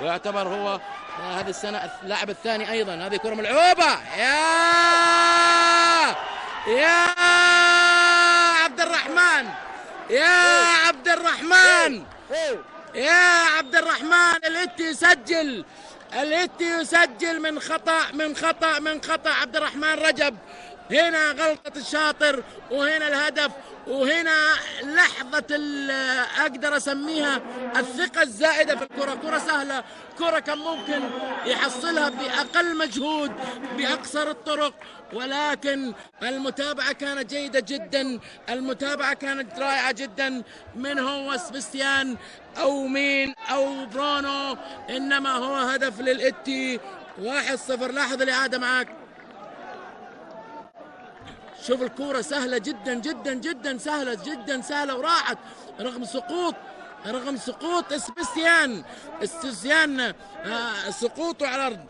ويعتبر هو هذه السنة اللاعب الثاني أيضا. هذه كرة ملعوبة، يا عبد الرحمن، يا عبد الرحمن، يا عبد الرحمن. الإتي يسجل من خطأ عبد الرحمن رجب. هنا غلطة الشاطر، وهنا الهدف، وهنا لحظة أقدر أسميها الثقة الزائدة في الكرة. كرة سهلة، كرة كان ممكن يحصلها بأقل مجهود بأقصر الطرق، ولكن المتابعة كانت جيدة جدا، المتابعة كانت رائعة جدا. من هو سبستيان أو مين أو برونو، إنما هو هدف للإتي. 1-0. لاحظ الإعادة معك. شوف الكورة سهلة جدا جدا جدا، سهلة جدا، سهلة وراحت رغم سقوط سبستيان سقوطه على الأرض.